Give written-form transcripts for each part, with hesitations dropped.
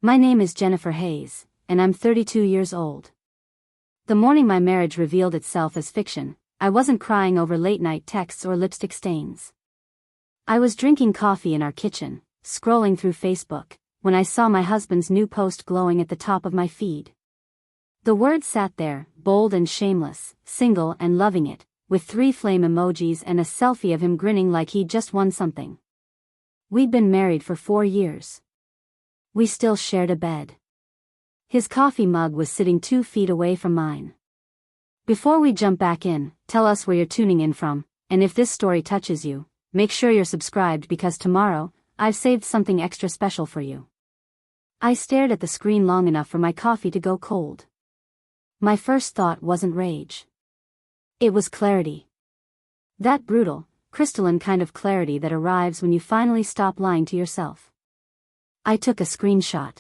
My name is Jennifer Hayes, and I'm 32 years old. The morning my marriage revealed itself as fiction, I wasn't crying over late-night texts or lipstick stains. I was drinking coffee in our kitchen, scrolling through Facebook, when I saw my husband's new post glowing at the top of my feed. The words sat there, bold and shameless, single and loving it, with 3 flame emojis and a selfie of him grinning like he'd just won something. We'd been married for 4 years. We still shared a bed. His coffee mug was sitting 2 feet away from mine. Before we jump back in, tell us where you're tuning in from, and if this story touches you, make sure you're subscribed because tomorrow, I've saved something extra special for you. I stared at the screen long enough for my coffee to go cold. My first thought wasn't rage. It was clarity. That brutal, crystalline kind of clarity that arrives when you finally stop lying to yourself. I took a screenshot.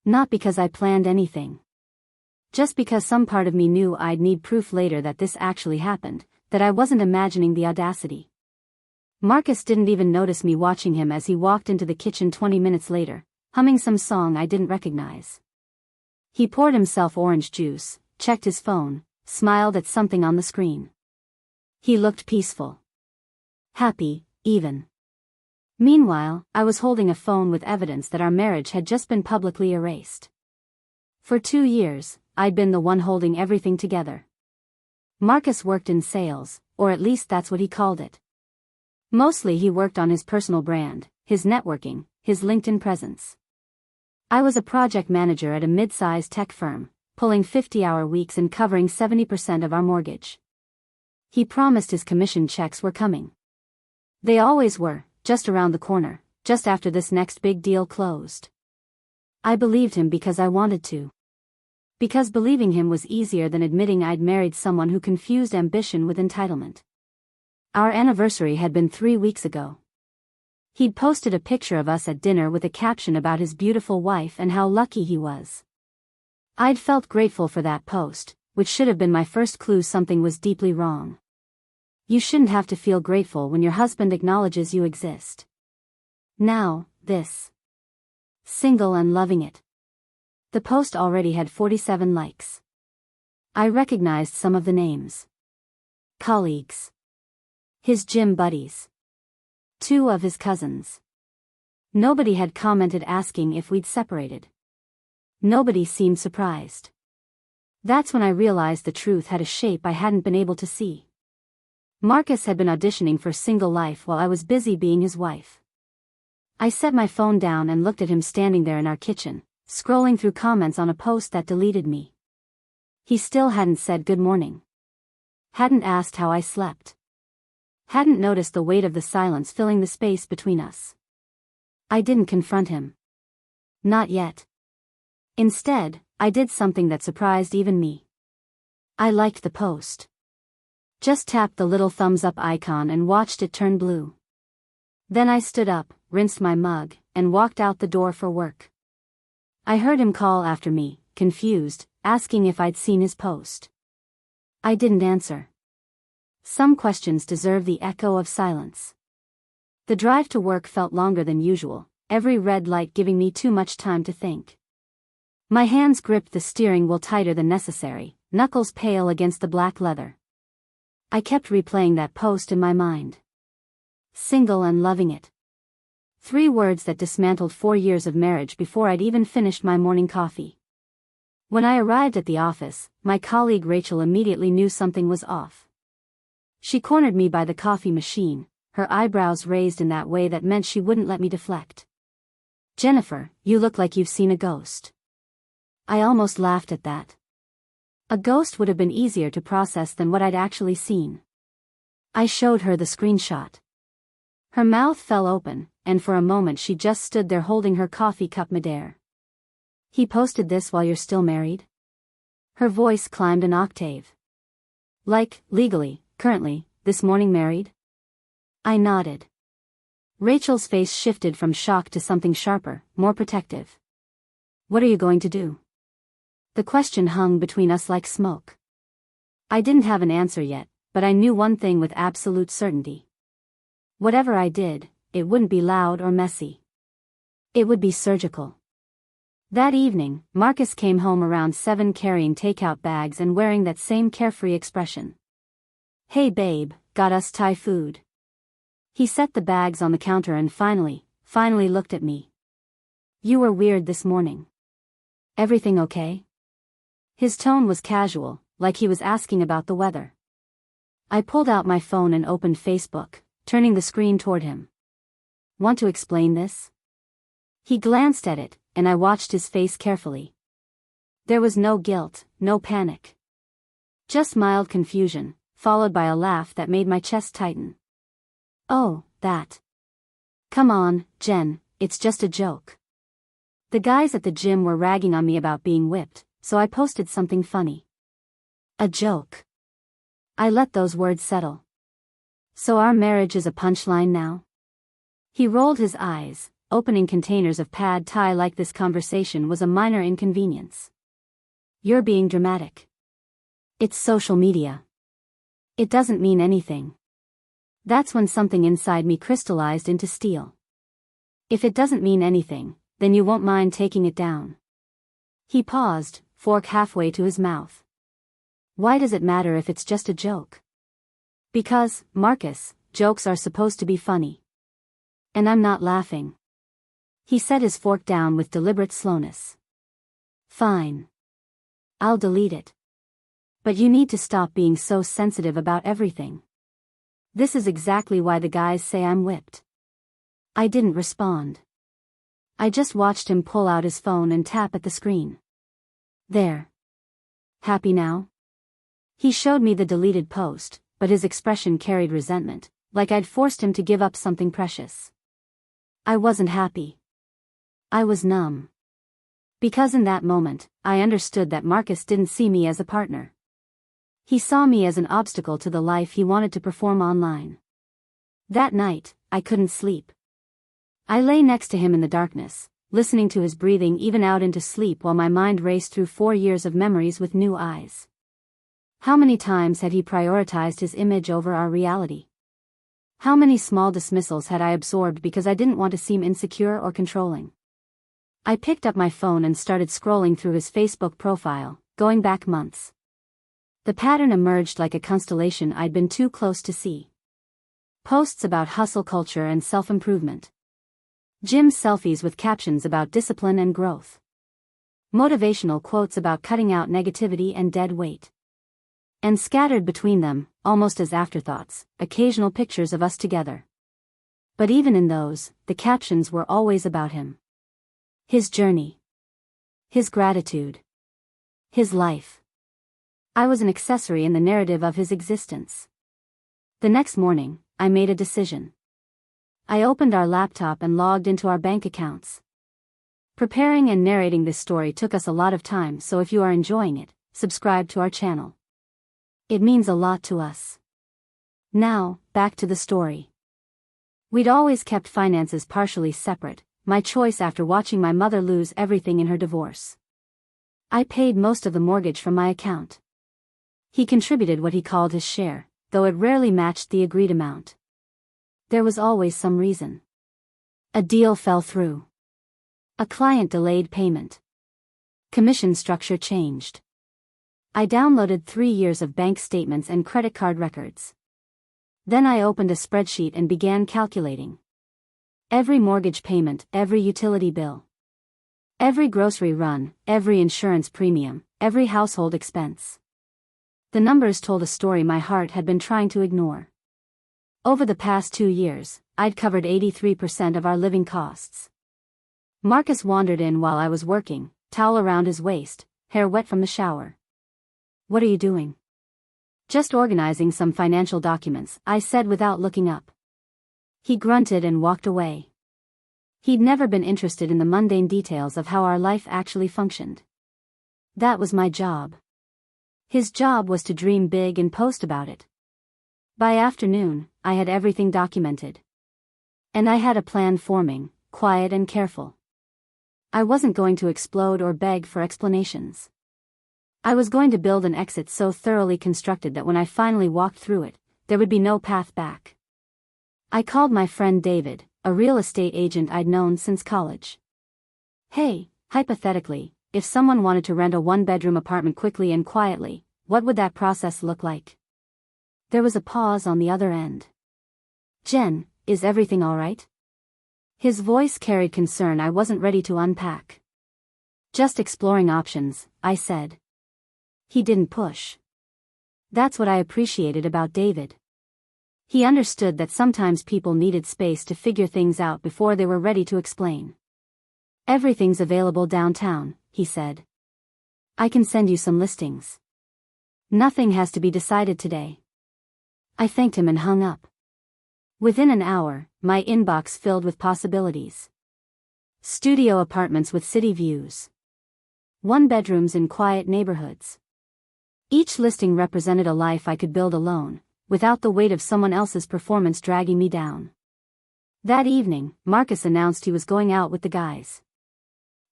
Not because I planned anything. Just because some part of me knew I'd need proof later that this actually happened, that I wasn't imagining the audacity. Marcus didn't even notice me watching him as he walked into the kitchen 20 minutes later, humming some song I didn't recognize. He poured himself orange juice, checked his phone, smiled at something on the screen. He looked peaceful. Happy, even. Meanwhile, I was holding a phone with evidence that our marriage had just been publicly erased. For 2 years, I'd been the one holding everything together. Marcus worked in sales, or at least that's what he called it. Mostly he worked on his personal brand, his networking, his LinkedIn presence. I was a project manager at a mid-sized tech firm, pulling 50-hour weeks and covering 70% of our mortgage. He promised his commission checks were coming. They always were. Just around the corner, just after this next big deal closed. I believed him because I wanted to. Because believing him was easier than admitting I'd married someone who confused ambition with entitlement. Our anniversary had been 3 weeks ago. He'd posted a picture of us at dinner with a caption about his beautiful wife and how lucky he was. I'd felt grateful for that post, which should have been my first clue something was deeply wrong. You shouldn't have to feel grateful when your husband acknowledges you exist. Now, this. Single and loving it. The post already had 47 likes. I recognized some of the names. Colleagues. His gym buddies. 2 of his cousins. Nobody had commented asking if we'd separated. Nobody seemed surprised. That's when I realized the truth had a shape I hadn't been able to see. Marcus had been auditioning for single life while I was busy being his wife. I set my phone down and looked at him standing there in our kitchen, scrolling through comments on a post that deleted me. He still hadn't said good morning. Hadn't asked how I slept. Hadn't noticed the weight of the silence filling the space between us. I didn't confront him. Not yet. Instead, I did something that surprised even me. I liked the post. Just tapped the little thumbs up icon and watched it turn blue. Then I stood up, rinsed my mug, and walked out the door for work. I heard him call after me, confused, asking if I'd seen his post. I didn't answer. Some questions deserve the echo of silence. The drive to work felt longer than usual, every red light giving me too much time to think. My hands gripped the steering wheel tighter than necessary, knuckles pale against the black leather. I kept replaying that post in my mind. Single and loving it. 3 words that dismantled 4 years of marriage before I'd even finished my morning coffee. When I arrived at the office, my colleague Rachel immediately knew something was off. She cornered me by the coffee machine, her eyebrows raised in that way that meant she wouldn't let me deflect. "Jennifer, you look like you've seen a ghost." I almost laughed at that. A ghost would have been easier to process than what I'd actually seen. I showed her the screenshot. Her mouth fell open, and for a moment she just stood there holding her coffee cup midair. "He posted this while you're still married?" Her voice climbed an octave. "Like, legally, currently, this morning married?" I nodded. Rachel's face shifted from shock to something sharper, more protective. "What are you going to do?" The question hung between us like smoke. I didn't have an answer yet, but I knew one thing with absolute certainty. Whatever I did, it wouldn't be loud or messy. It would be surgical. That evening, Marcus came home around 7 carrying takeout bags and wearing that same carefree expression. "Hey babe, got us Thai food." He set the bags on the counter and finally looked at me. "You were weird this morning. Everything okay?" His tone was casual, like he was asking about the weather. I pulled out my phone and opened Facebook, turning the screen toward him. "Want to explain this?" He glanced at it, and I watched his face carefully. There was no guilt, no panic. Just mild confusion, followed by a laugh that made my chest tighten. "Oh, that. Come on, Jen, it's just a joke." The guys at the gym were ragging on me about being whipped, so I posted something funny. A joke. I let those words settle. "So our marriage is a punchline now?" He rolled his eyes. Opening containers of pad thai like this conversation was a minor inconvenience. "You're being dramatic. It's social media. It doesn't mean anything." That's when something inside me crystallized into steel. "If it doesn't mean anything, then you won't mind taking it down." He paused, fork halfway to his mouth. "Why does it matter if it's just a joke?" "Because, Marcus, jokes are supposed to be funny. And I'm not laughing." He set his fork down with deliberate slowness. "Fine. I'll delete it. But you need to stop being so sensitive about everything. This is exactly why the guys say I'm whipped." I didn't respond. I just watched him pull out his phone and tap at the screen. "There. Happy now?" He showed me the deleted post, but his expression carried resentment, like I'd forced him to give up something precious. I wasn't happy. I was numb. Because in that moment, I understood that Marcus didn't see me as a partner. He saw me as an obstacle to the life he wanted to perform online. That night, I couldn't sleep. I lay next to him in the darkness, listening to his breathing even out into sleep while my mind raced through 4 years of memories with new eyes. How many times had he prioritized his image over our reality? How many small dismissals had I absorbed because I didn't want to seem insecure or controlling? I picked up my phone and started scrolling through his Facebook profile, going back months. The pattern emerged like a constellation I'd been too close to see. Posts about hustle culture and self-improvement. Gym selfies with captions about discipline and growth. Motivational quotes about cutting out negativity and dead weight. And scattered between them, almost as afterthoughts, occasional pictures of us together. But even in those, the captions were always about him. His journey. His gratitude. His life. I was an accessory in the narrative of his existence. The next morning, I made a decision. I opened our laptop and logged into our bank accounts. Preparing and narrating this story took us a lot of time, so if you are enjoying it, subscribe to our channel. It means a lot to us. Now, back to the story. We'd always kept finances partially separate, my choice after watching my mother lose everything in her divorce. I paid most of the mortgage from my account. He contributed what he called his share, though it rarely matched the agreed amount. There was always some reason. A deal fell through. A client delayed payment. Commission structure changed. I downloaded 3 years of bank statements and credit card records. Then I opened a spreadsheet and began calculating. Every mortgage payment, every utility bill. Every grocery run, every insurance premium, every household expense. The numbers told a story my heart had been trying to ignore. Over the past 2 years, I'd covered 83% of our living costs. Marcus wandered in while I was working, towel around his waist, hair wet from the shower. "What are you doing?" "Just organizing some financial documents," I said without looking up. He grunted and walked away. He'd never been interested in the mundane details of how our life actually functioned. That was my job. His job was to dream big and post about it. By afternoon, I had everything documented. And I had a plan forming, quiet and careful. I wasn't going to explode or beg for explanations. I was going to build an exit so thoroughly constructed that when I finally walked through it, there would be no path back. I called my friend David, a real estate agent I'd known since college. "Hey, Hypothetically, if someone wanted to rent a one-bedroom apartment quickly and quietly, what would that process look like? There was a pause on the other end. Jen, is everything all right? His voice carried concern I wasn't ready to unpack. Just exploring options, I said. He didn't push. That's what I appreciated about David. He understood that sometimes people needed space to figure things out before they were ready to explain. Everything's available downtown, he said. I can send you some listings. Nothing has to be decided today. I thanked him and hung up. Within an hour, my inbox filled with possibilities. Studio apartments with city views. One-bedrooms in quiet neighborhoods. Each listing represented a life I could build alone, without the weight of someone else's performance dragging me down. That evening, Marcus announced he was going out with the guys.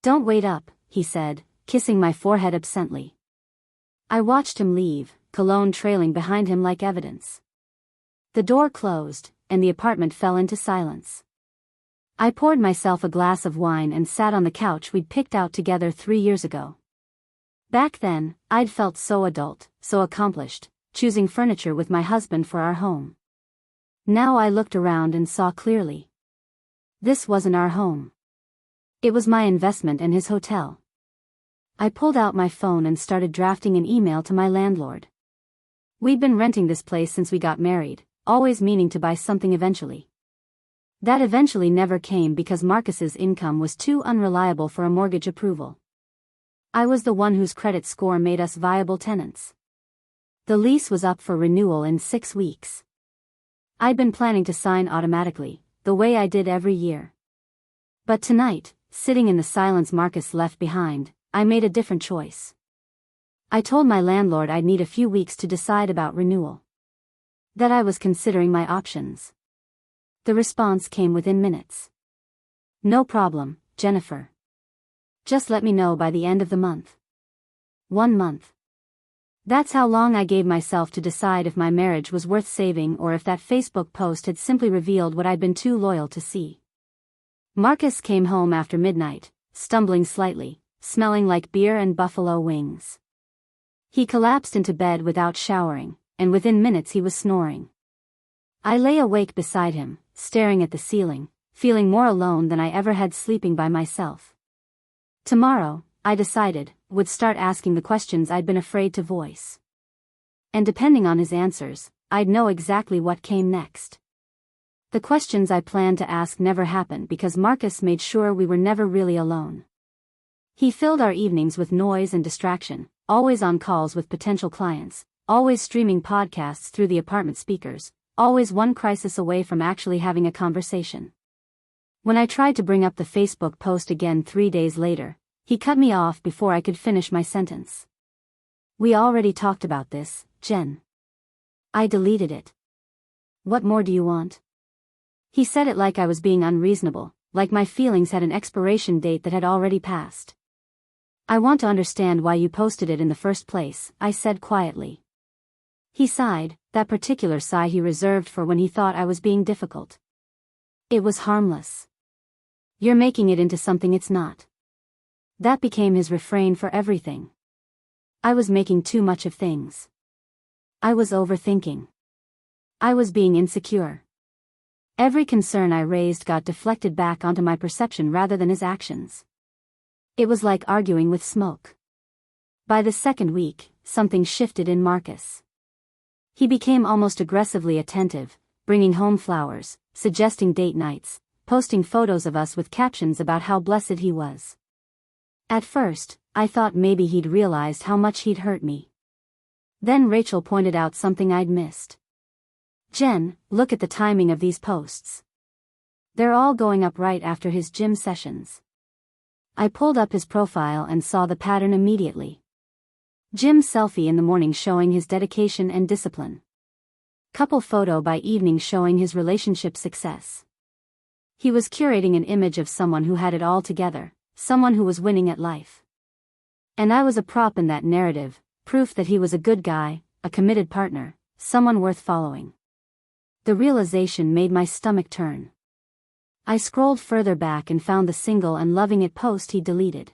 Don't wait up, he said, kissing my forehead absently. I watched him leave, cologne trailing behind him like evidence. The door closed, and the apartment fell into silence. I poured myself a glass of wine and sat on the couch we'd picked out together 3 years ago. Back then, I'd felt so adult, so accomplished, choosing furniture with my husband for our home. Now I looked around and saw clearly. This wasn't our home. It was my investment and his hotel. I pulled out my phone and started drafting an email to my landlord. We'd been renting this place since we got married, always meaning to buy something eventually. That eventually never came because Marcus's income was too unreliable for a mortgage approval. I was the one whose credit score made us viable tenants. The lease was up for renewal in 6 weeks. I'd been planning to sign automatically, the way I did every year. But tonight, sitting in the silence Marcus left behind, I made a different choice. I told my landlord I'd need a few weeks to decide about renewal. That I was considering my options. The response came within minutes. No problem, Jennifer. Just let me know by the end of the month. 1 month. That's how long I gave myself to decide if my marriage was worth saving or if that Facebook post had simply revealed what I'd been too loyal to see. Marcus came home after midnight, stumbling slightly, smelling like beer and buffalo wings. He collapsed into bed without showering, and within minutes he was snoring. I lay awake beside him, staring at the ceiling, feeling more alone than I ever had sleeping by myself. Tomorrow, I decided, would start asking the questions I'd been afraid to voice. And depending on his answers, I'd know exactly what came next. The questions I planned to ask never happened because Marcus made sure we were never really alone. He filled our evenings with noise and distraction, always on calls with potential clients, always streaming podcasts through the apartment speakers, always one crisis away from actually having a conversation. When I tried to bring up the Facebook post again 3 days later, he cut me off before I could finish my sentence. We already talked about this, Jen. I deleted it. What more do you want? He said it like I was being unreasonable, like my feelings had an expiration date that had already passed. I want to understand why you posted it in the first place, I said quietly. He sighed, that particular sigh he reserved for when he thought I was being difficult. It was harmless. You're making it into something it's not. That became his refrain for everything. I was making too much of things. I was overthinking. I was being insecure. Every concern I raised got deflected back onto my perception rather than his actions. It was like arguing with smoke. By the second week, something shifted in Marcus. He became almost aggressively attentive, bringing home flowers, suggesting date nights, posting photos of us with captions about how blessed he was. At first, I thought maybe he'd realized how much he'd hurt me. Then Rachel pointed out something I'd missed. Jen, look at the timing of these posts. They're all going up right after his gym sessions. I pulled up his profile and saw the pattern immediately. Gym selfie in the morning showing his dedication and discipline. Couple photo by evening showing his relationship success. He was curating an image of someone who had it all together, someone who was winning at life. And I was a prop in that narrative, proof that he was a good guy, a committed partner, someone worth following. The realization made my stomach turn. I scrolled further back and found the single and loving it post he deleted.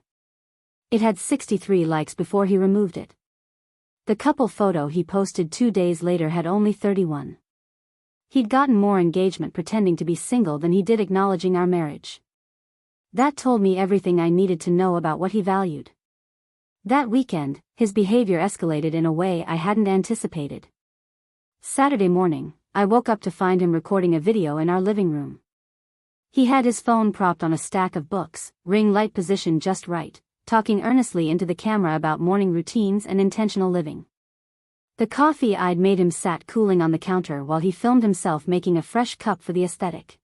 It had 63 likes before he removed it. The couple photo he posted 2 days later had only 31. He'd gotten more engagement pretending to be single than he did acknowledging our marriage. That told me everything I needed to know about what he valued. That weekend, his behavior escalated in a way I hadn't anticipated. Saturday morning, I woke up to find him recording a video in our living room. He had his phone propped on a stack of books, ring light position just right, talking earnestly into the camera about morning routines and intentional living. The coffee I'd made him sat cooling on the counter while he filmed himself making a fresh cup for the aesthetic.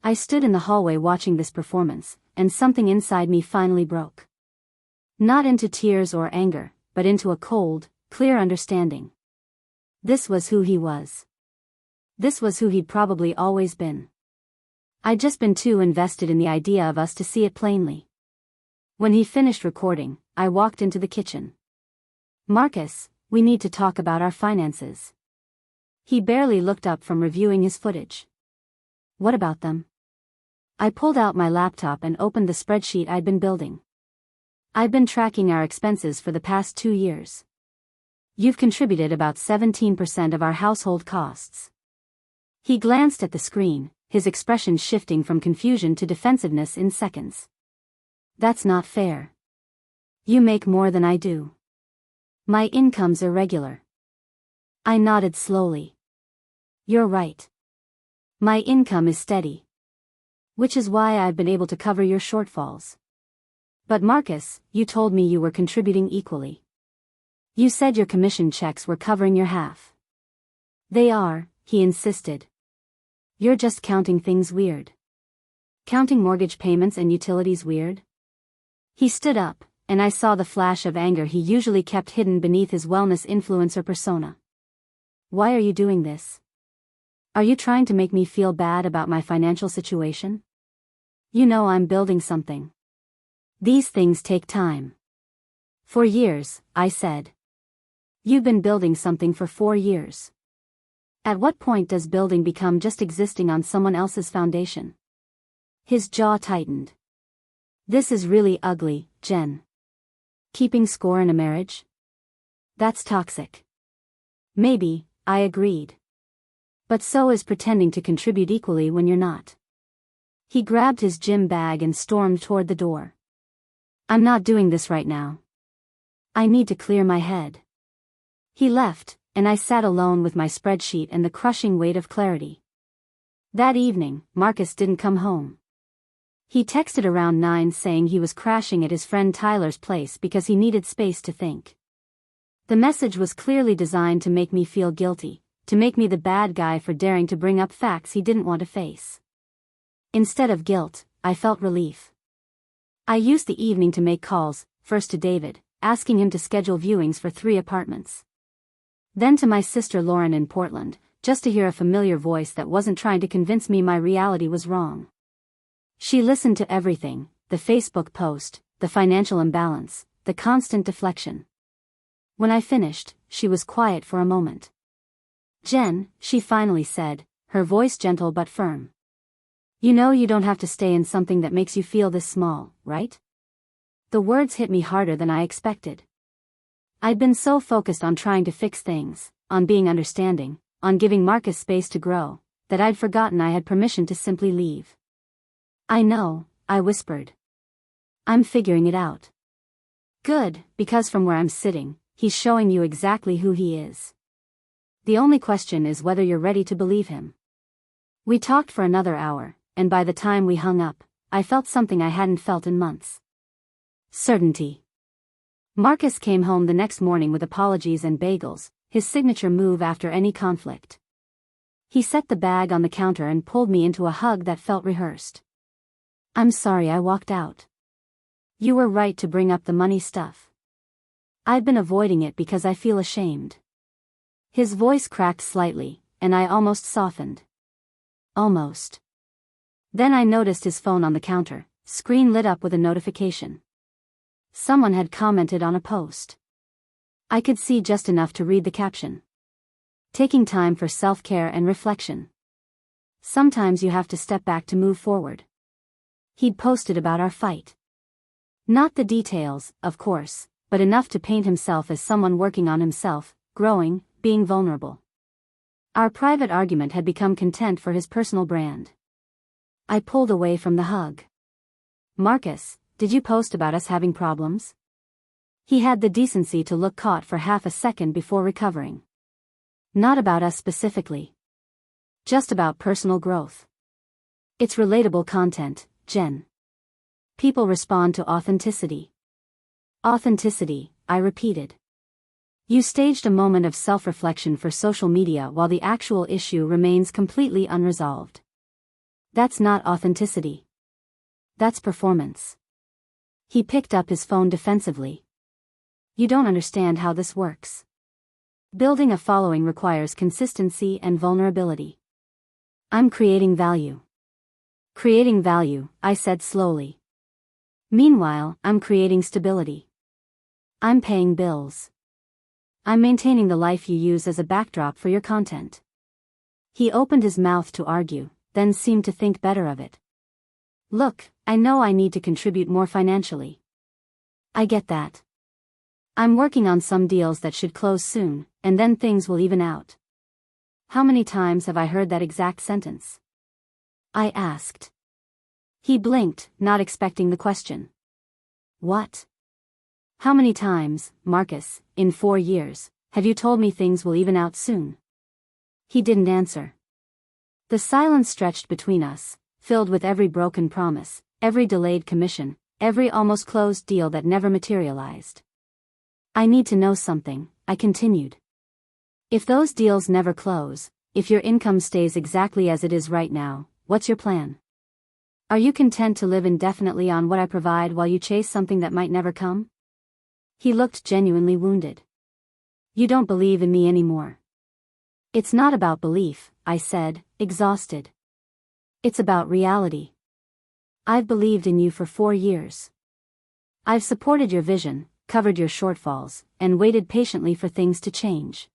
I stood in the hallway watching this performance, and something inside me finally broke. Not into tears or anger, but into a cold, clear understanding. This was who he was. This was who he'd probably always been. I'd just been too invested in the idea of us to see it plainly. When he finished recording, I walked into the kitchen. "Marcus, we need to talk about our finances." He barely looked up from reviewing his footage. "What about them?" I pulled out my laptop and opened the spreadsheet I'd been building. "I've been tracking our expenses for the past 2 years. You've contributed about 17% of our household costs." He glanced at the screen, his expression shifting from confusion to defensiveness in seconds. "That's not fair. You make more than I do. My income's irregular." I nodded slowly. "You're right. My income is steady. Which is why I've been able to cover your shortfalls. But Marcus, you told me you were contributing equally. You said your commission checks were covering your half." "They are," he insisted. "You're just counting things weird. Counting mortgage payments and utilities weird?" He stood up, and I saw the flash of anger he usually kept hidden beneath his wellness influencer persona. "Why are you doing this? Are you trying to make me feel bad about my financial situation? You know I'm building something. These things take time." "For years," I said. "You've been building something for 4 years. At what point does building become just existing on someone else's foundation?" His jaw tightened. "This is really ugly, Jen. Keeping score in a marriage? That's toxic." "Maybe," I agreed. "But so is pretending to contribute equally when you're not." He grabbed his gym bag and stormed toward the door. "I'm not doing this right now. I need to clear my head." He left, and I sat alone with my spreadsheet and the crushing weight of clarity. That evening, Marcus didn't come home. He texted around 9 saying he was crashing at his friend Tyler's place because he needed space to think. The message was clearly designed to make me feel guilty, to make me the bad guy for daring to bring up facts he didn't want to face. Instead of guilt, I felt relief. I used the evening to make calls, first to David, asking him to schedule viewings for 3 apartments. Then to my sister Lauren in Portland, just to hear a familiar voice that wasn't trying to convince me my reality was wrong. She listened to everything, the Facebook post, the financial imbalance, the constant deflection. When I finished, she was quiet for a moment. "Jen," she finally said, her voice gentle but firm. "You know you don't have to stay in something that makes you feel this small, right?" The words hit me harder than I expected. I'd been so focused on trying to fix things, on being understanding, on giving Marcus space to grow, that I'd forgotten I had permission to simply leave. "I know," I whispered. "I'm figuring it out." "Good, because from where I'm sitting, he's showing you exactly who he is. The only question is whether you're ready to believe him." We talked for another hour, and by the time we hung up, I felt something I hadn't felt in months. Certainty. Marcus came home the next morning with apologies and bagels, his signature move after any conflict. He set the bag on the counter and pulled me into a hug that felt rehearsed. "I'm sorry I walked out. You were right to bring up the money stuff. I've been avoiding it because I feel ashamed." His voice cracked slightly, and I almost softened. Almost. Then I noticed his phone on the counter, screen lit up with a notification. Someone had commented on a post. I could see just enough to read the caption. "Taking time for self-care and reflection. Sometimes you have to step back to move forward." He'd posted about our fight. Not the details, of course, but enough to paint himself as someone working on himself, growing, being vulnerable. Our private argument had become content for his personal brand. I pulled away from the hug. Marcus, did you post about us having problems? He had the decency to look caught for half a second before recovering. Not about us specifically. Just about personal growth. It's relatable content, Jen. People respond to authenticity. Authenticity, I repeated. You staged a moment of self-reflection for social media while the actual issue remains completely unresolved. That's not authenticity. That's performance. He picked up his phone defensively. You don't understand how this works. Building a following requires consistency and vulnerability. I'm creating value. Creating value, I said slowly. Meanwhile, I'm creating stability. I'm paying bills. I'm maintaining the life you use as a backdrop for your content. He opened his mouth to argue, then seemed to think better of it. Look, I know I need to contribute more financially. I get that. I'm working on some deals that should close soon, and then things will even out. How many times have I heard that exact sentence? I asked. He blinked, not expecting the question. What? How many times, Marcus, in 4 years, have you told me things will even out soon? He didn't answer. The silence stretched between us, filled with every broken promise, every delayed commission, every almost closed deal that never materialized. I need to know something, I continued. If those deals never close, if your income stays exactly as it is right now, what's your plan? Are you content to live indefinitely on what I provide while you chase something that might never come? He looked genuinely wounded. You don't believe in me anymore. It's not about belief, I said, exhausted. It's about reality. I've believed in you for 4 years. I've supported your vision, covered your shortfalls, and waited patiently for things to change.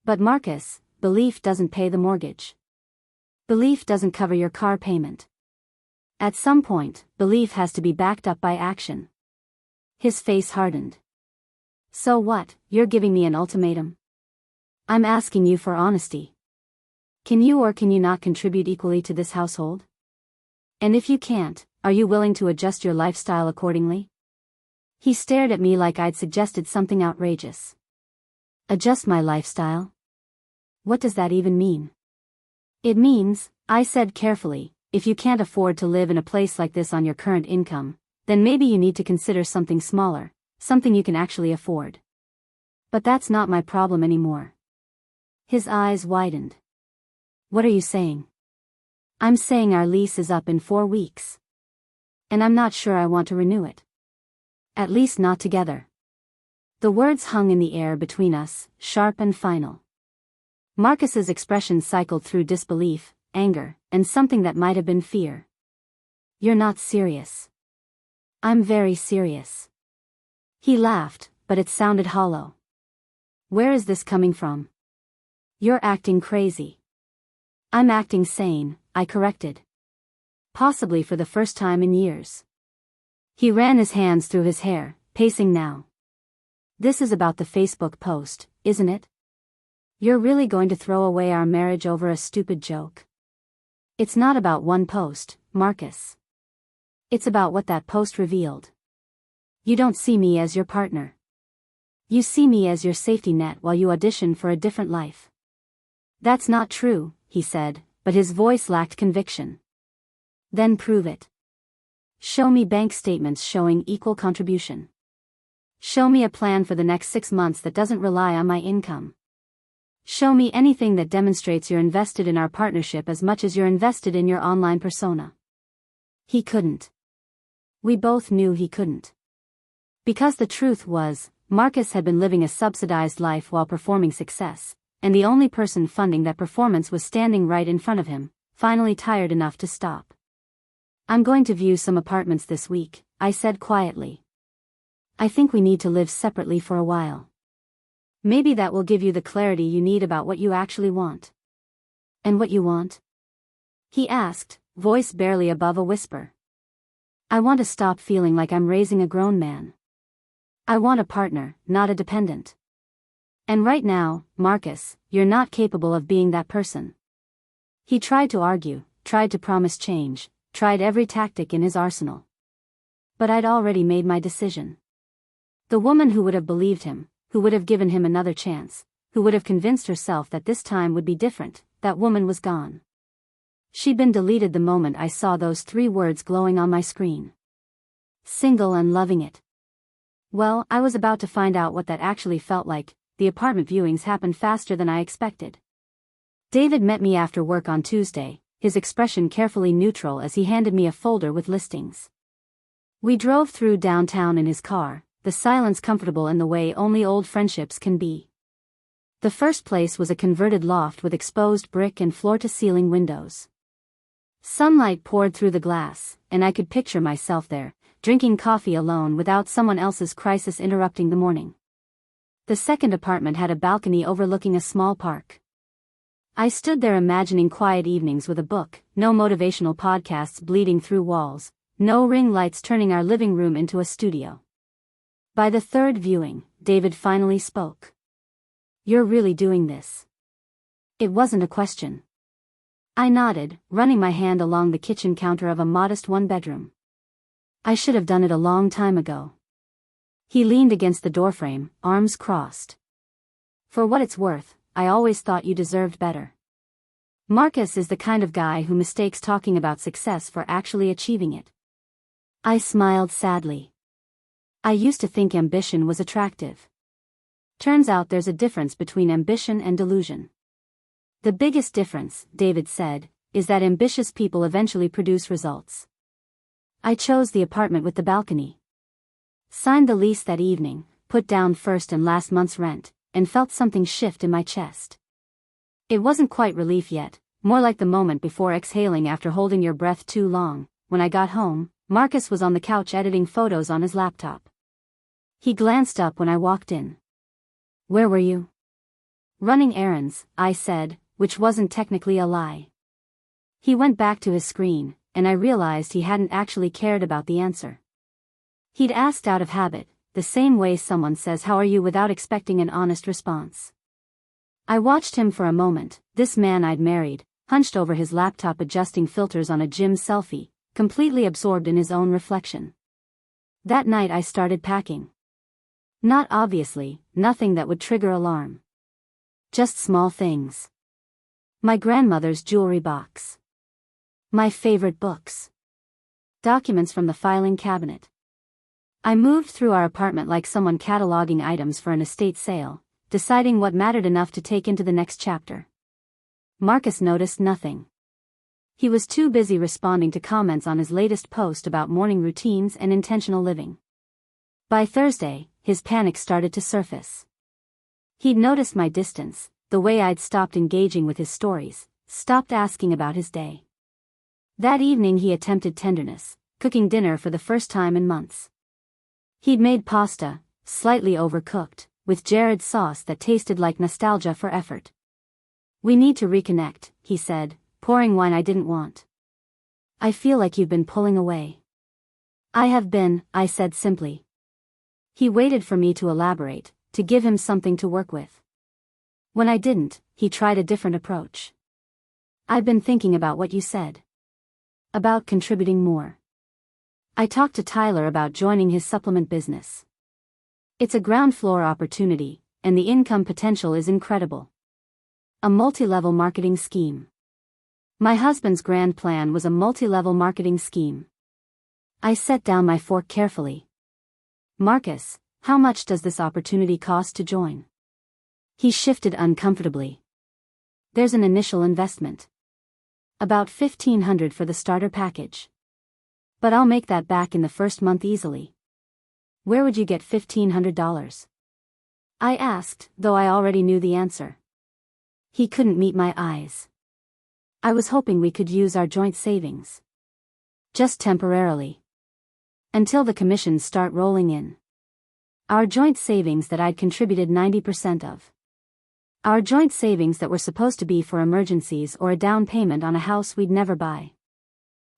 But Marcus, belief doesn't pay the mortgage. Belief doesn't cover your car payment. At some point, belief has to be backed up by action. His face hardened. So what, you're giving me an ultimatum? I'm asking you for honesty. Can you or can you not contribute equally to this household? And if you can't, are you willing to adjust your lifestyle accordingly? He stared at me like I'd suggested something outrageous. Adjust my lifestyle? What does that even mean? It means, I said carefully, if you can't afford to live in a place like this on your current income, then maybe you need to consider something smaller, something you can actually afford. But that's not my problem anymore. His eyes widened. What are you saying? I'm saying our lease is up in 4 weeks. And I'm not sure I want to renew it. At least not together. The words hung in the air between us, sharp and final. Marcus's expression cycled through disbelief, anger, and something that might have been fear. You're not serious. I'm very serious. He laughed, but it sounded hollow. Where is this coming from? You're acting crazy. I'm acting sane, I corrected. Possibly for the first time in years. He ran his hands through his hair, pacing now. This is about the Facebook post, isn't it? You're really going to throw away our marriage over a stupid joke? It's not about one post, Marcus. It's about what that post revealed. You don't see me as your partner. You see me as your safety net while you audition for a different life. That's not true, he said, but his voice lacked conviction. Then prove it. Show me bank statements showing equal contribution. Show me a plan for the next 6 months that doesn't rely on my income. Show me anything that demonstrates you're invested in our partnership as much as you're invested in your online persona. He couldn't. We both knew he couldn't. Because the truth was, Marcus had been living a subsidized life while performing success, and the only person funding that performance was standing right in front of him, finally tired enough to stop. I'm going to view some apartments this week, I said quietly. I think we need to live separately for a while. Maybe that will give you the clarity you need about what you actually want. And what you want? He asked, voice barely above a whisper. I want to stop feeling like I'm raising a grown man. I want a partner, not a dependent. And right now, Marcus, you're not capable of being that person. He tried to argue, tried to promise change, tried every tactic in his arsenal. But I'd already made my decision. The woman who would have believed him, who would have given him another chance, who would have convinced herself that this time would be different, that woman was gone. She'd been deleted the moment I saw those 3 words glowing on my screen. Single and loving it. Well, I was about to find out what that actually felt like. The apartment viewings happened faster than I expected. David met me after work on Tuesday, his expression carefully neutral as he handed me a folder with listings. We drove through downtown in his car, the silence comfortable in the way only old friendships can be. The first place was a converted loft with exposed brick and floor-to-ceiling windows. Sunlight poured through the glass, and I could picture myself there, drinking coffee alone without someone else's crisis interrupting the morning. The second apartment had a balcony overlooking a small park. I stood there imagining quiet evenings with a book, no motivational podcasts bleeding through walls, no ring lights turning our living room into a studio. By the third viewing, David finally spoke. "You're really doing this?" It wasn't a question. I nodded, running my hand along the kitchen counter of a modest one-bedroom. "I should have done it a long time ago." He leaned against the doorframe, arms crossed. "For what it's worth, I always thought you deserved better." Marcus is the kind of guy who mistakes talking about success for actually achieving it. I smiled sadly. I used to think ambition was attractive. Turns out there's a difference between ambition and delusion. The biggest difference, David said, is that ambitious people eventually produce results. I chose the apartment with the balcony. Signed the lease that evening, put down first and last month's rent, and felt something shift in my chest. It wasn't quite relief yet, more like the moment before exhaling after holding your breath too long. When I got home, Marcus was on the couch editing photos on his laptop. He glanced up when I walked in. "Where were you?" "Running errands," I said, which wasn't technically a lie. He went back to his screen, and I realized he hadn't actually cared about the answer. He'd asked out of habit, the same way someone says "How are you?" without expecting an honest response. I watched him for a moment, this man I'd married, hunched over his laptop adjusting filters on a gym selfie, completely absorbed in his own reflection. That night I started packing. Not obviously, nothing that would trigger alarm. Just small things. My grandmother's jewelry box. My favorite books. Documents from the filing cabinet. I moved through our apartment like someone cataloging items for an estate sale, deciding what mattered enough to take into the next chapter. Marcus noticed nothing. He was too busy responding to comments on his latest post about morning routines and intentional living. By Thursday, his panic started to surface. He'd noticed my distance, the way I'd stopped engaging with his stories, stopped asking about his day. That evening he attempted tenderness, cooking dinner for the first time in months. He'd made pasta, slightly overcooked, with Jared sauce that tasted like nostalgia for effort. "We need to reconnect," he said, pouring wine I didn't want. "I feel like you've been pulling away." "I have been," I said simply. He waited for me to elaborate, to give him something to work with. When I didn't, he tried a different approach. "I've been thinking about what you said. About contributing more. I talked to Tyler about joining his supplement business. It's a ground floor opportunity, and the income potential is incredible. A multi-level marketing scheme." My husband's grand plan was a multi-level marketing scheme. I set down my fork carefully. "Marcus, how much does this opportunity cost to join?" He shifted uncomfortably. "There's an initial investment. About $1,500 for the starter package. But I'll make that back in the first month easily." "Where would you get $1,500? I asked, though I already knew the answer. He couldn't meet my eyes. "I was hoping we could use our joint savings. Just temporarily. Until the commissions start rolling in. Our joint savings that I'd contributed 90% of. Our joint savings that were supposed to be for emergencies or a down payment on a house we'd never buy."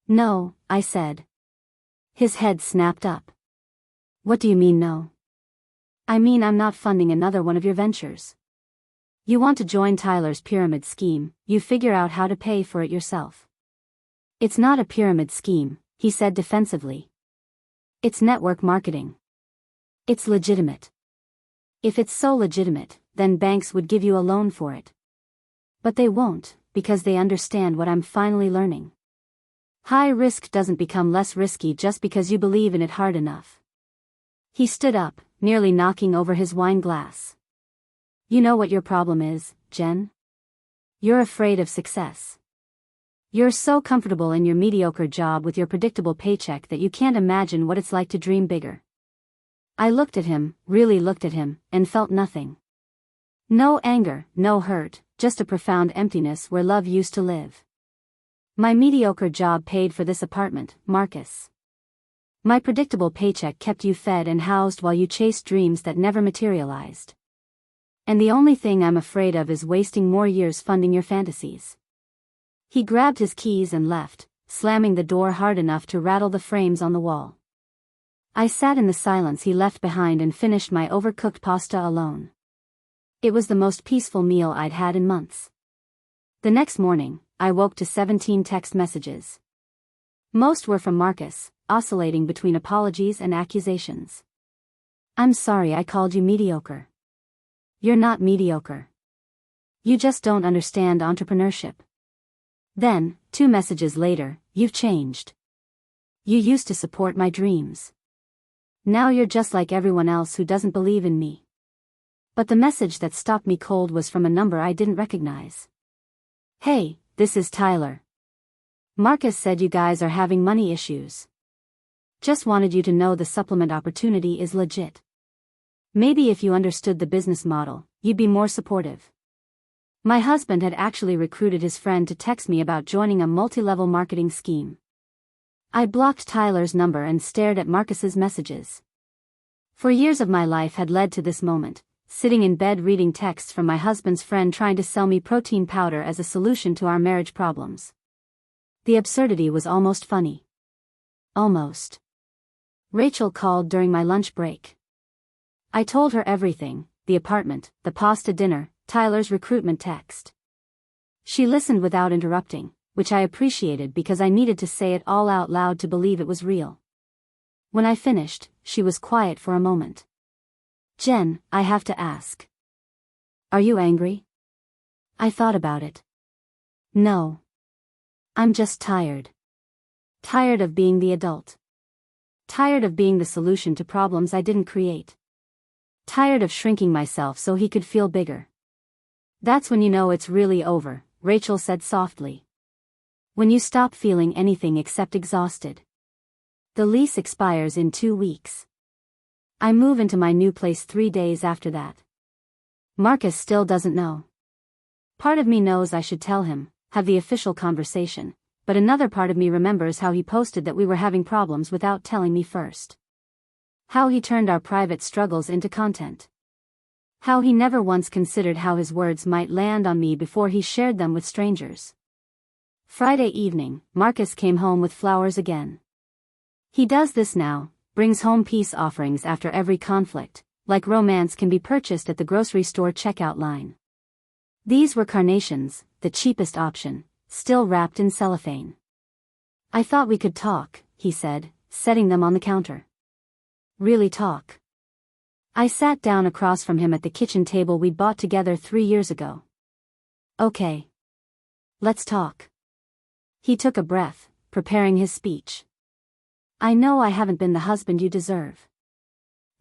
"No," I said. His head snapped up. What do you mean no? I mean I'm not funding another one of your ventures. You want to join Tyler's pyramid scheme, you figure out how to pay for it yourself. It's not a pyramid scheme, he said defensively. It's network marketing. It's legitimate. If it's so legitimate, then banks would give you a loan for it. But they won't, because they understand what I'm finally learning. High risk doesn't become less risky just because you believe in it hard enough. He stood up, nearly knocking over his wine glass. You know what your problem is, Jen? You're afraid of success. You're so comfortable in your mediocre job with your predictable paycheck that you can't imagine what it's like to dream bigger. I looked at him, really looked at him, and felt nothing. No anger, no hurt, just a profound emptiness where love used to live. My mediocre job paid for this apartment, Marcus. My predictable paycheck kept you fed and housed while you chased dreams that never materialized. And the only thing I'm afraid of is wasting more years funding your fantasies. He grabbed his keys and left, slamming the door hard enough to rattle the frames on the wall. I sat in the silence he left behind and finished my overcooked pasta alone. It was the most peaceful meal I'd had in months. The next morning, I woke to 17 text messages. Most were from Marcus, oscillating between apologies and accusations. I'm sorry I called you mediocre. You're not mediocre. You just don't understand entrepreneurship. Then, 2 messages later, you've changed. You used to support my dreams. Now you're just like everyone else who doesn't believe in me. But the message that stopped me cold was from a number I didn't recognize. Hey, this is Tyler. Marcus said you guys are having money issues. Just wanted you to know the supplement opportunity is legit. Maybe if you understood the business model, you'd be more supportive. My husband had actually recruited his friend to text me about joining a multi-level marketing scheme. I blocked Tyler's number and stared at Marcus's messages. For years of my life had led to this moment, sitting in bed reading texts from my husband's friend trying to sell me protein powder as a solution to our marriage problems. The absurdity was almost funny. Almost. Rachel called during my lunch break. I told her everything, the apartment, the pasta dinner, Tyler's recruitment text. She listened without interrupting, which I appreciated because I needed to say it all out loud to believe it was real. When I finished, she was quiet for a moment. Jen, I have to ask. Are you angry? I thought about it. No. I'm just tired. Tired of being the adult. Tired of being the solution to problems I didn't create. Tired of shrinking myself so he could feel bigger. That's when you know it's really over, Rachel said softly. When you stop feeling anything except exhausted. The lease expires in 2 weeks. I move into my new place 3 days after that. Marcus still doesn't know. Part of me knows I should tell him, have the official conversation, but another part of me remembers how he posted that we were having problems without telling me first. How he turned our private struggles into content. How he never once considered how his words might land on me before he shared them with strangers. Friday evening, Marcus came home with flowers again. He does this now, brings home peace offerings after every conflict, like romance can be purchased at the grocery store checkout line. These were carnations, the cheapest option, still wrapped in cellophane. I thought we could talk, he said, setting them on the counter. Really talk. I sat down across from him at the kitchen table we'd bought together 3 years ago. Okay. Let's talk. He took a breath, preparing his speech. I know I haven't been the husband you deserve.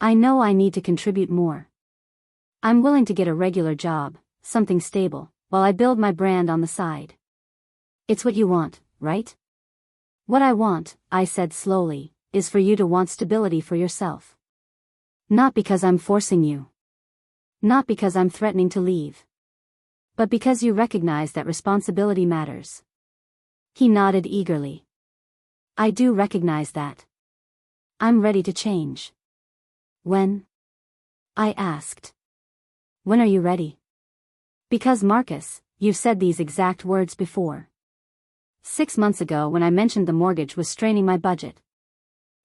I know I need to contribute more. I'm willing to get a regular job, something stable, while I build my brand on the side. It's what you want, right? What I want, I said slowly, is for you to want stability for yourself. Not because I'm forcing you. Not because I'm threatening to leave. But because you recognize that responsibility matters. He nodded eagerly. I do recognize that. I'm ready to change. When? I asked. When are you ready? Because Marcus, you've said these exact words before. 6 months ago when I mentioned the mortgage was straining my budget.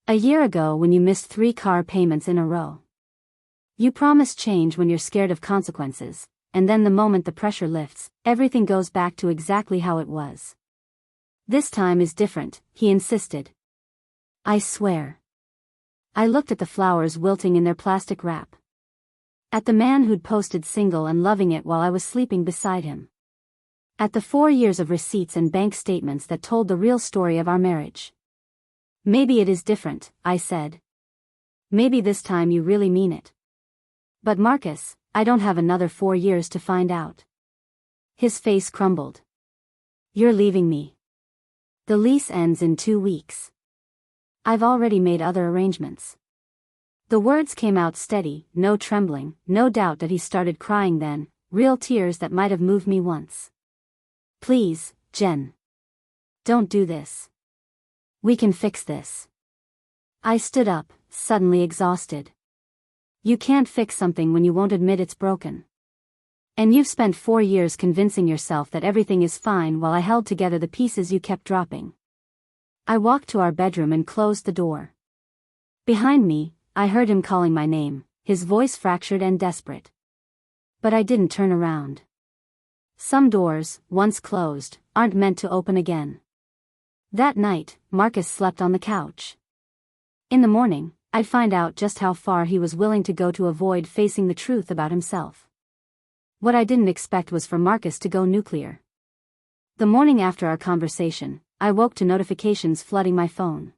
A year ago when you missed 3 car payments in a row. You promise change when you're scared of consequences, and then the moment the pressure lifts, everything goes back to exactly how it was. This time is different, he insisted. I swear. I looked at the flowers wilting in their plastic wrap. At the man who'd posted single and loving it while I was sleeping beside him. At the 4 years of receipts and bank statements that told the real story of our marriage. Maybe it is different, I said. Maybe this time you really mean it. But Marcus, I don't have another 4 years to find out. His face crumbled. You're leaving me. The lease ends in 2 weeks. I've already made other arrangements. The words came out steady, no trembling, no doubt that he started crying then, real tears that might have moved me once. Please, Jen. Don't do this. We can fix this. I stood up, suddenly exhausted. You can't fix something when you won't admit it's broken. And you've spent 4 years convincing yourself that everything is fine while I held together the pieces you kept dropping. I walked to our bedroom and closed the door. Behind me, I heard him calling my name, his voice fractured and desperate. But I didn't turn around. Some doors, once closed, aren't meant to open again. That night, Marcus slept on the couch. In the morning, I'd find out just how far he was willing to go to avoid facing the truth about himself. What I didn't expect was for Marcus to go nuclear. The morning after our conversation, I woke to notifications flooding my phone.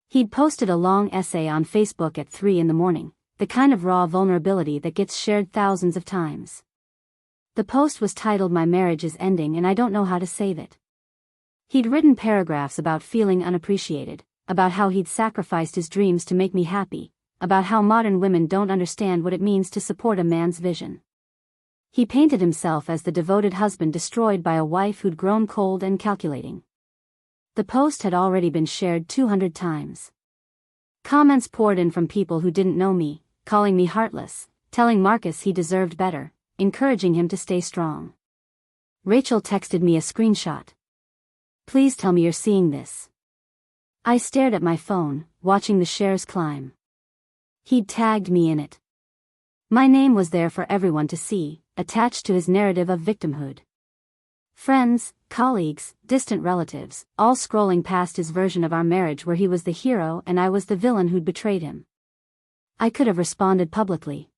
He'd posted a long essay on Facebook at 3 in the morning, the kind of raw vulnerability that gets shared thousands of times. The post was titled "My Marriage is Ending and I Don't Know How to Save It." He'd written paragraphs about feeling unappreciated, about how he'd sacrificed his dreams to make me happy, about how modern women don't understand what it means to support a man's vision. He painted himself as the devoted husband destroyed by a wife who'd grown cold and calculating. The post had already been shared 200 times. Comments poured in from people who didn't know me, calling me heartless, telling Marcus he deserved better, encouraging him to stay strong. Rachel texted me a screenshot. Please tell me you're seeing this. I stared at my phone, watching the shares climb. He'd tagged me in it. My name was there for everyone to see, attached to his narrative of victimhood. Friends, colleagues, distant relatives, all scrolling past his version of our marriage where he was the hero and I was the villain who'd betrayed him. I could have responded publicly.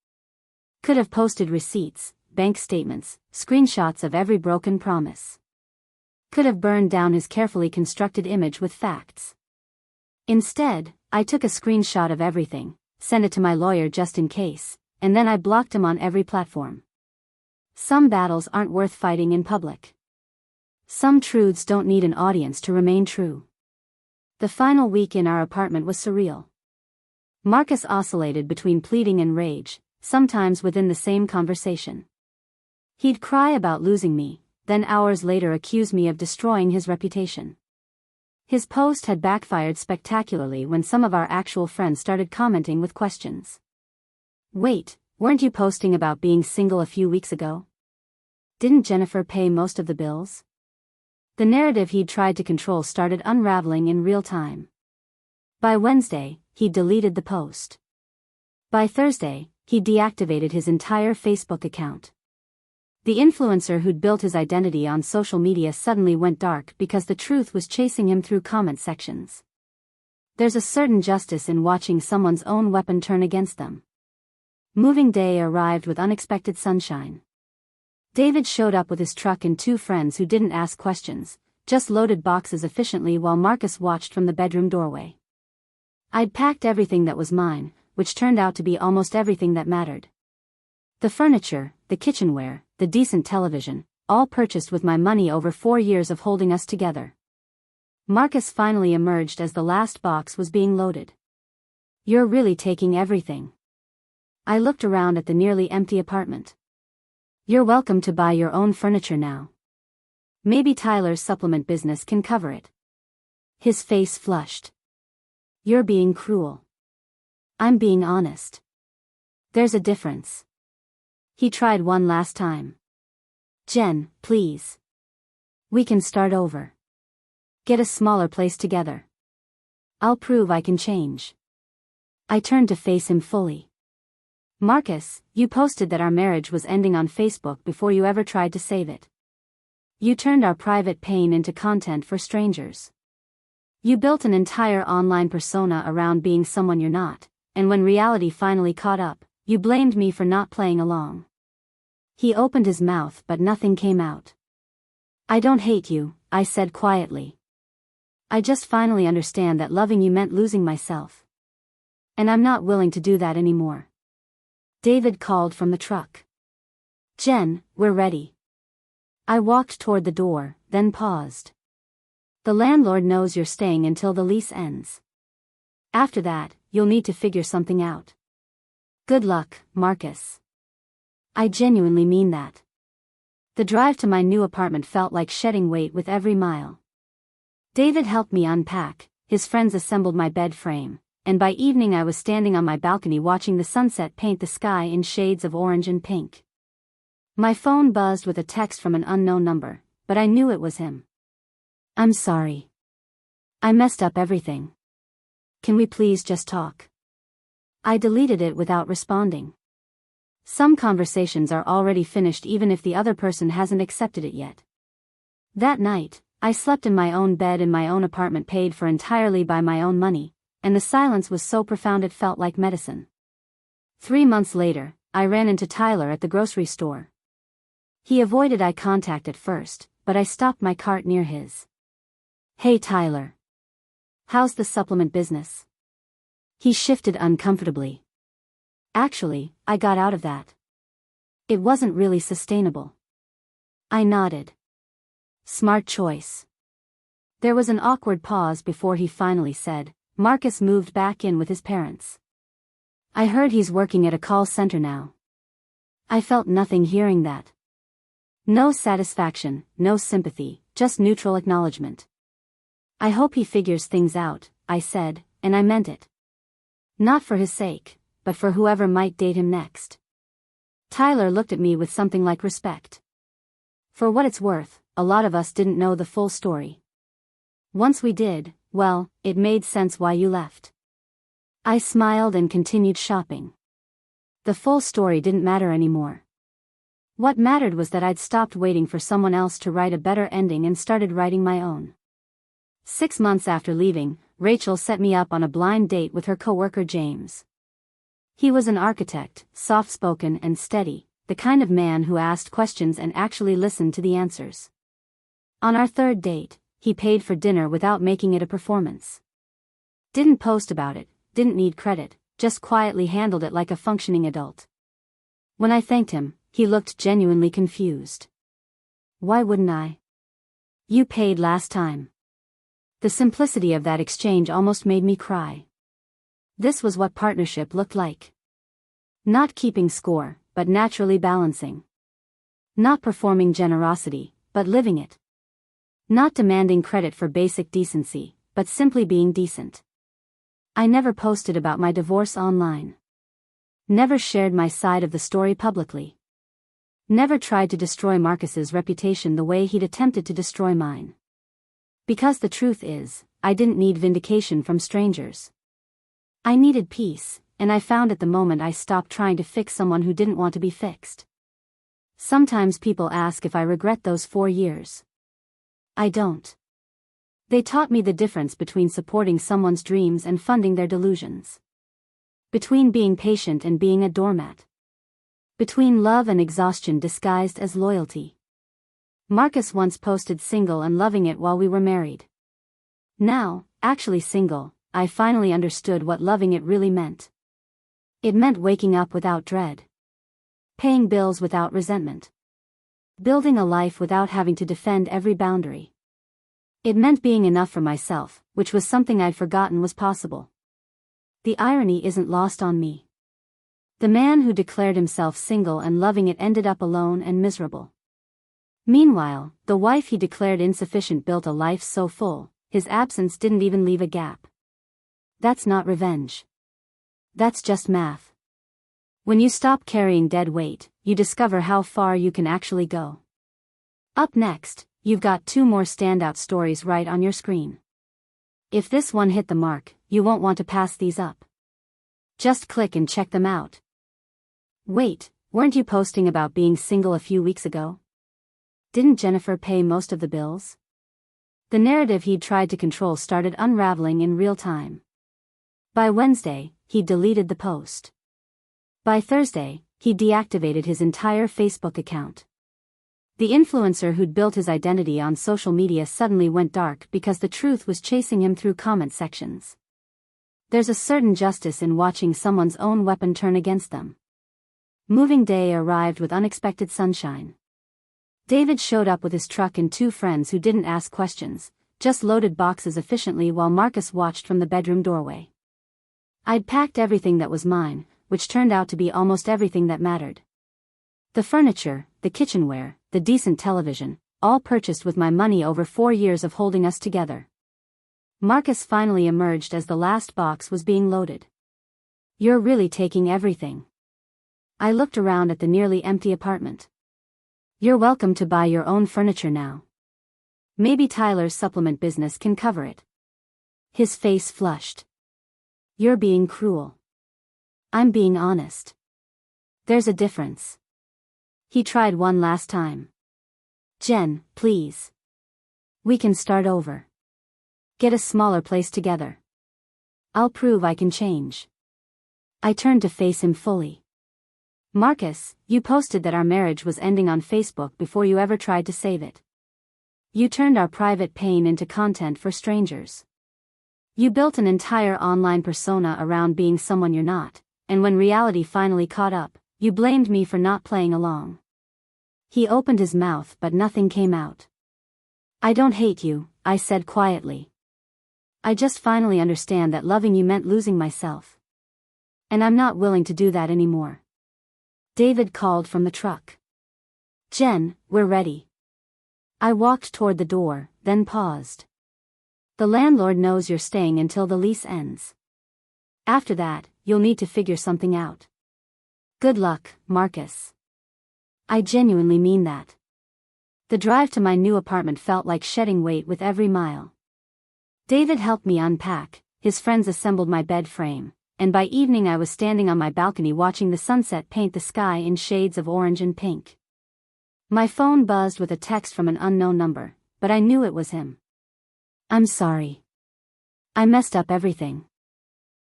Could have posted receipts, bank statements, screenshots of every broken promise. Could have burned down his carefully constructed image with facts. Instead, I took a screenshot of everything, sent it to my lawyer just in case, and then I blocked him on every platform. Some battles aren't worth fighting in public. Some truths don't need an audience to remain true. The final week in our apartment was surreal. Marcus oscillated between pleading and rage, sometimes within the same conversation. He'd cry about losing me, then hours later accuse me of destroying his reputation. His post had backfired spectacularly when some of our actual friends started commenting with questions. Wait, weren't you posting about being single a few weeks ago? Didn't Jennifer pay most of the bills? The narrative he'd tried to control started unraveling in real time. By Wednesday, he'd deleted the post. By Thursday, he'd deactivated his entire Facebook account. The influencer who'd built his identity on social media suddenly went dark because the truth was chasing him through comment sections. There's a certain justice in watching someone's own weapon turn against them. Moving day arrived with unexpected sunshine. David showed up with his truck and 2 friends who didn't ask questions, just loaded boxes efficiently while Marcus watched from the bedroom doorway. I'd packed everything that was mine, which turned out to be almost everything that mattered. The furniture, the kitchenware, the decent television, all purchased with my money over 4 years of holding us together. Marcus finally emerged as the last box was being loaded. You're really taking everything. I looked around at the nearly empty apartment. You're welcome to buy your own furniture now. Maybe Tyler's supplement business can cover it. His face flushed. You're being cruel. I'm being honest. There's a difference. He tried one last time. Jen, please. We can start over. Get a smaller place together. I'll prove I can change. I turned to face him fully. Marcus, you posted that our marriage was ending on Facebook before you ever tried to save it. You turned our private pain into content for strangers. You built an entire online persona around being someone you're not, and when reality finally caught up, you blamed me for not playing along. He opened his mouth but nothing came out. I don't hate you, I said quietly. I just finally understand that loving you meant losing myself. And I'm not willing to do that anymore. David called from the truck. Jen, we're ready. I walked toward the door, then paused. The landlord knows you're staying until the lease ends. After that, you'll need to figure something out. Good luck, Marcus. I genuinely mean that. The drive to my new apartment felt like shedding weight with every mile. David helped me unpack, his friends assembled my bed frame, and by evening I was standing on my balcony watching the sunset paint the sky in shades of orange and pink. My phone buzzed with a text from an unknown number, but I knew it was him. I'm sorry. I messed up everything. Can we please just talk? I deleted it without responding. Some conversations are already finished even if the other person hasn't accepted it yet. That night, I slept in my own bed in my own apartment paid for entirely by my own money, and the silence was so profound it felt like medicine. 3 months later, I ran into Tyler at the grocery store. He avoided eye contact at first, but I stopped my cart near his. Hey Tyler. How's the supplement business? He shifted uncomfortably. Actually, I got out of that. It wasn't really sustainable. I nodded. Smart choice. There was an awkward pause before he finally said, Marcus moved back in with his parents. I heard he's working at a call center now. I felt nothing hearing that. No satisfaction, no sympathy, just neutral acknowledgement. I hope he figures things out, I said, and I meant it. Not for his sake, but for whoever might date him next. Tyler looked at me with something like respect. For what it's worth, a lot of us didn't know the full story. Once we did, well, it made sense why you left. I smiled and continued shopping. The full story didn't matter anymore. What mattered was that I'd stopped waiting for someone else to write a better ending and started writing my own. 6 months after leaving, Rachel set me up on a blind date with her coworker James. He was an architect, soft-spoken and steady, the kind of man who asked questions and actually listened to the answers. On our 3rd date, he paid for dinner without making it a performance. Didn't post about it, didn't need credit, just quietly handled it like a functioning adult. When I thanked him, he looked genuinely confused. Why wouldn't I? You paid last time. The simplicity of that exchange almost made me cry. This was what partnership looked like. Not keeping score, but naturally balancing. Not performing generosity, but living it. Not demanding credit for basic decency, but simply being decent. I never posted about my divorce online. Never shared my side of the story publicly. Never tried to destroy Marcus's reputation the way he'd attempted to destroy mine. Because the truth is, I didn't need vindication from strangers. I needed peace, and I found it the moment I stopped trying to fix someone who didn't want to be fixed. Sometimes people ask if I regret those 4 years. I don't. They taught me the difference between supporting someone's dreams and funding their delusions. Between being patient and being a doormat. Between love and exhaustion disguised as loyalty. Marcus once posted single and loving it while we were married. Now, actually single, I finally understood what loving it really meant. It meant waking up without dread. Paying bills without resentment. Building a life without having to defend every boundary. It meant being enough for myself, which was something I'd forgotten was possible. The irony isn't lost on me. The man who declared himself single and loving it ended up alone and miserable. Meanwhile, the wife he declared insufficient built a life so full, his absence didn't even leave a gap. That's not revenge. That's just math. When you stop carrying dead weight, you discover how far you can actually go. Up next, you've got 2 more standout stories right on your screen. If this one hit the mark, you won't want to pass these up. Just click and check them out. Wait, weren't you posting about being single a few weeks ago? Didn't Jennifer pay most of the bills? The narrative he'd tried to control started unraveling in real time. By Wednesday, he'd deleted the post. By Thursday, he deactivated his entire Facebook account. The influencer who'd built his identity on social media suddenly went dark because the truth was chasing him through comment sections. There's a certain justice in watching someone's own weapon turn against them. Moving day arrived with unexpected sunshine. David showed up with his truck and 2 friends who didn't ask questions, just loaded boxes efficiently while Marcus watched from the bedroom doorway. I'd packed everything that was mine, which turned out to be almost everything that mattered. The furniture, the kitchenware, the decent television, all purchased with my money over 4 years of holding us together. Marcus finally emerged as the last box was being loaded. "You're really taking everything." I looked around at the nearly empty apartment. "You're welcome to buy your own furniture now. Maybe Tyler's supplement business can cover it." His face flushed. "You're being cruel." "I'm being honest. There's a difference." He tried one last time. "Jen, please. We can start over. Get a smaller place together. I'll prove I can change." I turned to face him fully. "Marcus, you posted that our marriage was ending on Facebook before you ever tried to save it. You turned our private pain into content for strangers. You built an entire online persona around being someone you're not, and when reality finally caught up, you blamed me for not playing along." He opened his mouth but nothing came out. "I don't hate you," I said quietly. "I just finally understand that loving you meant losing myself. And I'm not willing to do that anymore." David called from the truck. "Jen, we're ready." I walked toward the door, then paused. "The landlord knows you're staying until the lease ends. After that, you'll need to figure something out. Good luck, Marcus." I genuinely mean that. The drive to my new apartment felt like shedding weight with every mile. David helped me unpack, his friends assembled my bed frame, and by evening I was standing on my balcony watching the sunset paint the sky in shades of orange and pink. My phone buzzed with a text from an unknown number, but I knew it was him. "I'm sorry. I messed up everything.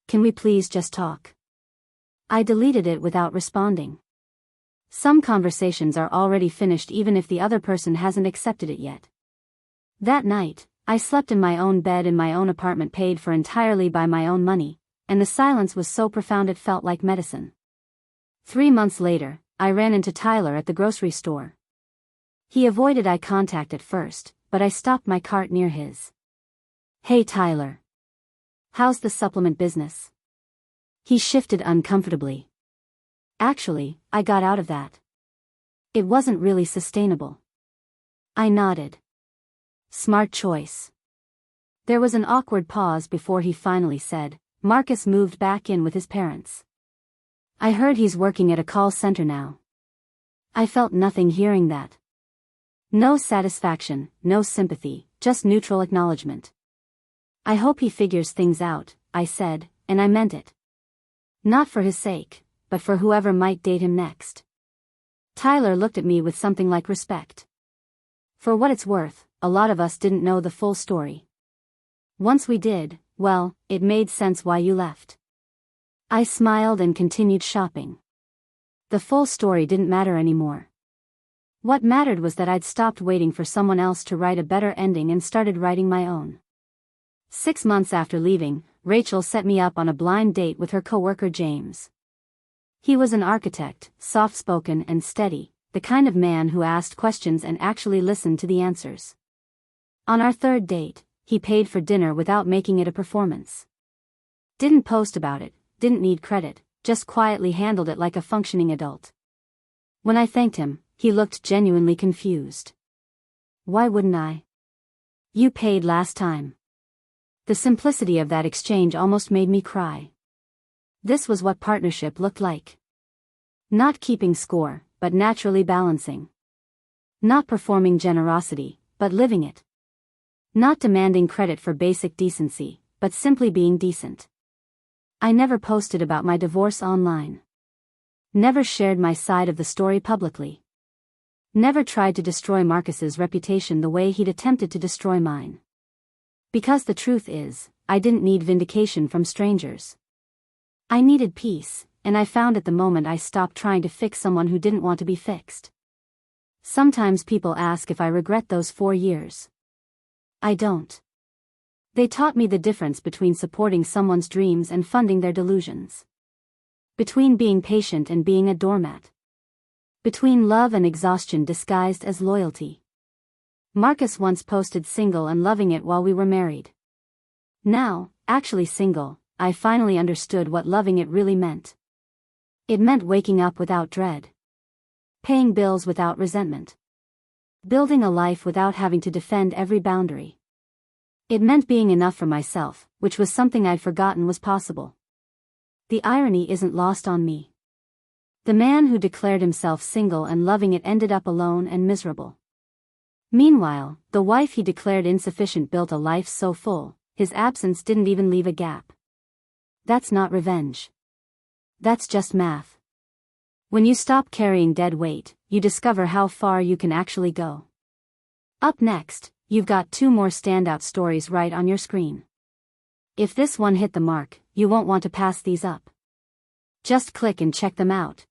Can we please just talk?" I deleted it without responding. Some conversations are already finished even if the other person hasn't accepted it yet. That night, I slept in my own bed in my own apartment paid for entirely by my own money, and the silence was so profound it felt like medicine. 3 months later, I ran into Tyler at the grocery store. He avoided eye contact at first, but I stopped my cart near his. "Hey Tyler. How's the supplement business?" He shifted uncomfortably. "Actually, I got out of that. It wasn't really sustainable." I nodded. "Smart choice." There was an awkward pause before he finally said, "Marcus moved back in with his parents. I heard he's working at a call center now." I felt nothing hearing that. No satisfaction, no sympathy, just neutral acknowledgement. "I hope he figures things out," I said, and I meant it. Not for his sake, but for whoever might date him next. Tyler looked at me with something like respect. For what it's worth, a lot of us didn't know the full story. Once we did, well, it made sense why you left. I smiled and continued shopping. The full story didn't matter anymore. What mattered was that I'd stopped waiting for someone else to write a better ending and started writing my own. 6 months after leaving, Rachel set me up on a blind date with her coworker James. He was an architect, soft-spoken and steady, the kind of man who asked questions and actually listened to the answers. On our 3rd date, he paid for dinner without making it a performance. Didn't post about it, didn't need credit, just quietly handled it like a functioning adult. When I thanked him, he looked genuinely confused. "Why wouldn't I? You paid last time." The simplicity of that exchange almost made me cry. This was what partnership looked like. Not keeping score, but naturally balancing. Not performing generosity, but living it. Not demanding credit for basic decency, but simply being decent. I never posted about my divorce online. Never shared my side of the story publicly. Never tried to destroy Marcus's reputation the way he'd attempted to destroy mine. Because the truth is, I didn't need vindication from strangers. I needed peace, and I found it the moment I stopped trying to fix someone who didn't want to be fixed. Sometimes people ask if I regret those 4 years. I don't. They taught me the difference between supporting someone's dreams and funding their delusions. Between being patient and being a doormat. Between love and exhaustion disguised as loyalty. Marcus once posted single and loving it while we were married. Now, actually single, I finally understood what loving it really meant. It meant waking up without dread. Paying bills without resentment. Building a life without having to defend every boundary. It meant being enough for myself, which was something I'd forgotten was possible. The irony isn't lost on me. The man who declared himself single and loving it ended up alone and miserable. Meanwhile, the wife he declared insufficient built a life so full, his absence didn't even leave a gap. That's not revenge. That's just math. When you stop carrying dead weight, you discover how far you can actually go. Up next, you've got 2 more standout stories right on your screen. If this one hit the mark, you won't want to pass these up. Just click and check them out.